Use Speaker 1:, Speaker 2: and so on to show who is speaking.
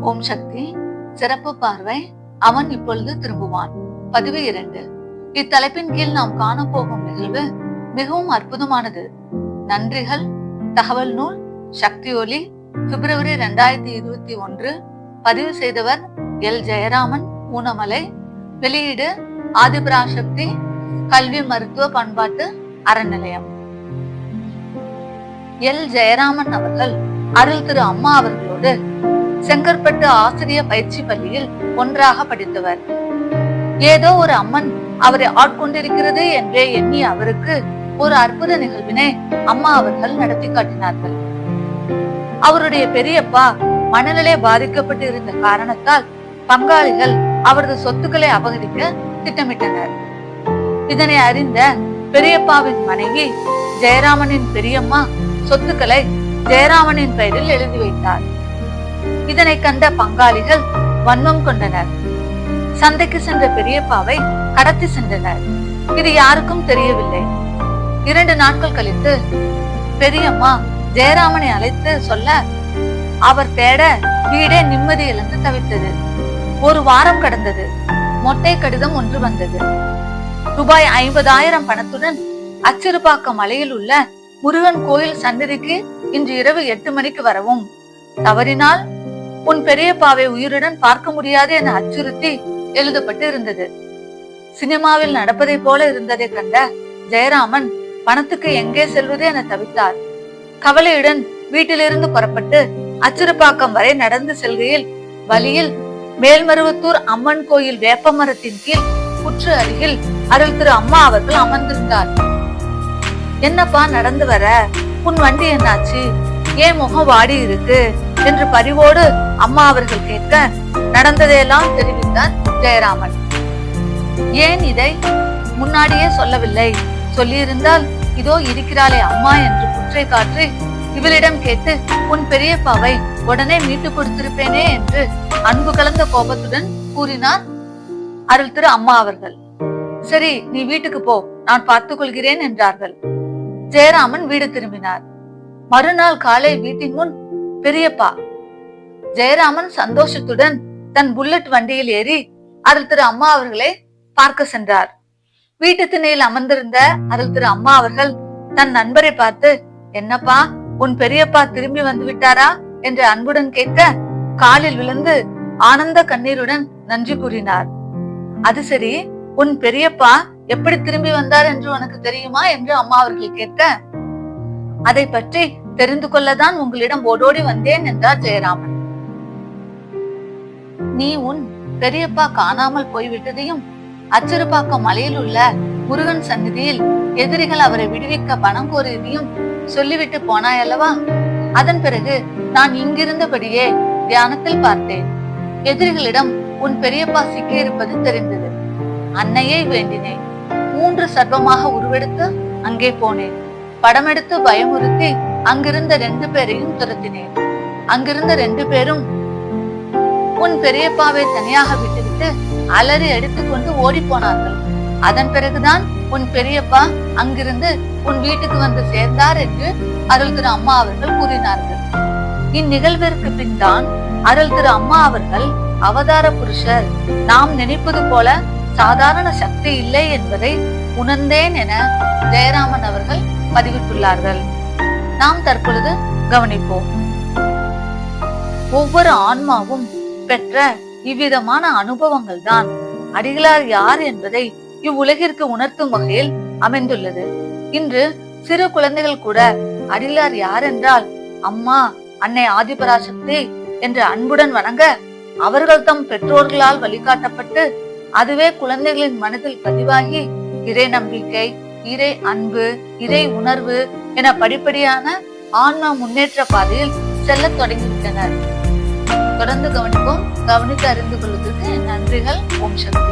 Speaker 1: ஓம் சக்தி. சிறப்பு பார்வை. அவன் இப்பொழுது திரும்புவான். பதிவு 2. இத்தலைப்பின் கீழ் நாம் காணப்போகும் நிகழ்வு மிகவும் அற்புதமானது. நன்றிகள். தகவல் நூல் சக்தி ஒலி, பிப்ரவரி 2021. பதிவு செய்தவர் எல். ஜெயராமன், ஊனமலை. வெளியீடு ஆதிபராசக்தி கல்வி மருத்துவ பண்பாட்டு அறநிலையம். எல். ஜெயராமன் அவர்கள் அருள் திரு அம்மா அவர்களோடு செங்கற்பட்டு ஆசிரிய பயிற்சி பள்ளியில் ஒன்றாக படித்தவர். ஏதோ ஒரு அம்மன் அவரை ஆட்கொண்டிருக்கிறது என்றே எண்ணிய அவருக்கு ஒரு அற்புத நிகழ்வினை அம்மா அவர்கள் நடத்தி காட்டினார்கள். அவருடைய பெரியப்பா மனநிலை பாதிக்கப்பட்டு இருந்த காரணத்தால் பங்காளிகள் அவரது சொத்துக்களை அபகரிக்க திட்டமிட்டனர். இதனை அறிந்த பெரியப்பாவின் மனைவி ஜெயராமனின் பெரியம்மா சொத்துக்களை ஜெயராமனின் பெயரில் எழுதி வைத்தார். இதனை கண்ட பங்காளிகள் வன்மம் கொண்டனர். சந்தைக்கு சென்ற பெரியப்பாவை கடத்தி சென்றனர். இது யாருக்கும் தெரியவில்லை. 2 நாட்கள் கழித்து பெரியம்மா ஜெயராமனை அழைத்து சொல்ல அவர் தேட வீடே நிம்மதி இழந்து தவித்தது. 1 வாரம் கடந்தது. மொட்டை கடிதம் ஒன்று வந்தது. ரூபாய் 50,000 பணத்துடன் அச்சிறுபாக்கம் மலையில் உள்ள முருகன் கோயில் சன்னதிக்கு இன்று இரவு 8 மணிக்கு வரவும், தவறினால் உன் பெரியப்பாவை உயிருடன் பார்க்க முடியாது என அச்சுறுத்தி எழுதப்பட்டு இருந்தது. சினிமாவில் நடப்பதை போல இருந்ததை கண்ட ஜெயராமன் பணத்துக்கு எங்கே செல்வது என தவித்தார். கவலையுடன் வீட்டிலிருந்து புறப்பட்டு அச்சிறுபாக்கம் வரை நடந்து செல்கையில் வழியில் மேல்மருவத்தூர் அம்மன் கோயில் வேப்ப மரத்தின் கீழ் புற்று அருகில் அருள் திரு அம்மா அவர்கள் அமர்ந்திருந்தார். என்னப்பா நடந்து வர, உன் வண்டி என்னாச்சு, ஏன் முகம் வாடி இருக்கு என்று பரிவோடு அம்மா அவர்கள் கேட்க நடந்ததையெல்லாம் தெரிவித்தார் ஜெயராமன். ஏன் இதை முன்னாடியே சொல்லவில்லை? சொல்லியிருந்தால் இதோ இருக்கிறாளே அம்மா என்று புற்றை காற்றி இவளிடம் கேட்டு உன் பெரியப்பாவை உடனே மீட்டு கொடுத்திருப்பேனே என்று அன்பு கலந்த கோபத்துடன் கூறினார் அருள் திரு அம்மா அவர்கள். சரி, நீ வீட்டுக்கு போ, நான் பார்த்துக் கொள்கிறேன் என்றார்கள். ஜெயராமன் வீடு திரும்பினார். மறுநாள் காலை வீட்டின் முன் பெரியப்பா. ஜெயராமன் சந்தோஷத்துடன் தன் புல்லட் வண்டியில் ஏறி அருள் திரு அம்மா அவர்களை பார்க்க சென்றார். வீட்டு திண்ணையில் அமர்ந்திருந்த அருள் திரு அம்மா அவர்கள் தன் நண்பரை பார்த்து, என்னப்பா உன் பெரியப்பா திரும்பி வந்து விட்டாரா என்று அன்புடன் கேட்க காலில் விழுந்து ஆனந்த கண்ணீருடன் நன்றி கூறினார். அது சரி, உன் பெரியப்பா எப்படி திரும்பி வந்தார் என்று உனக்கு தெரியுமா என்று அம்மா அவர்கள் கேட்க, அதை பற்றி தெரிந்து கொள்ளதான் உங்களிடம் ஓடோடி வந்தேன் என்றார் ஜெயராமன். நீ உன் பெரியப்பா காணாமல் போய்விட்டதையும் அச்சிறுபாக்கம் மலையில் உள்ள முருகன் சந்நிதியில் எதிரிகள் அவரை விடுவிக்க பணம் கோரியதையும் சொல்லிவிட்டு போனாயல்லவா? அதன் பிறகு நான் இங்கிருந்தபடியே தியானத்தில் பார்த்தேன். எதிரிகளிடம் உன் பெரியப்பா சிக்கியிருப்பது தெரிந்தது. அன்னையை வேண்டினேன். 3 சர்வமாக உருவெடுத்து அங்கே போனேன். படம் எடுத்து பயமுறுத்தி அங்கிருந்த 2 பேரையும் துரத்தினேன். அங்கிருந்த 2 பேரும் உன் பெரியப்பாவை தனியாக விட்டுவிட்டு அலறி எடுத்துக்கொண்டு ஓடி போனார்கள். அதன் பிறகுதான் உன் பெரியப்பா அங்கிருந்து உன் வீட்டுக்கு வந்து சேர்ந்தார் என்று அருள் திரு அம்மா அவர்கள் கூறினார்கள். இந்நிகழ்விற்கு பின் தான் அருள் திரு அம்மா அவர்கள் அவதார புருஷர், நாம் நினைப்பது போல சாதாரண சக்தி இல்லை என்பதை உணர்ந்தேன் என ஜெயராமன் அவர்கள் பதிவிட்டுள்ளார்கள். நாம் தற்பொழுது கவனிப்போம். ஒவ்வொரு ஆன்மாவும் பெற்ற இவ்விதமான அனுபவங்கள் தான் அடிகளார் யார் என்பதை இவ்வுலகிற்கு உணர்த்தும் வகையில் அமைந்துள்ளது. இன்று சிறு குழந்தைகள் கூட அடிகளார் யார் என்றால் அம்மா, அன்னை ஆதிபராசக்தி என்று அன்புடன் வணங்க, அவர்கள் தம் பெற்றோர்களால் வழிகாட்டப்பட்டு அதுவே குழந்தைகளின் மனதில் பதிவாகி இறை நம்பிக்கை, இறை அன்பு, இறை உணர்வு என படிப்படியான ஆன்மா முன்னேற்ற பாதையில் செல்ல தொடங்கிவிட்டனர். தொடர்ந்து கவனிப்போம். கவனித்து அறிந்து கொள்வதற்கு நன்றிகள். ஓம் சக்தி.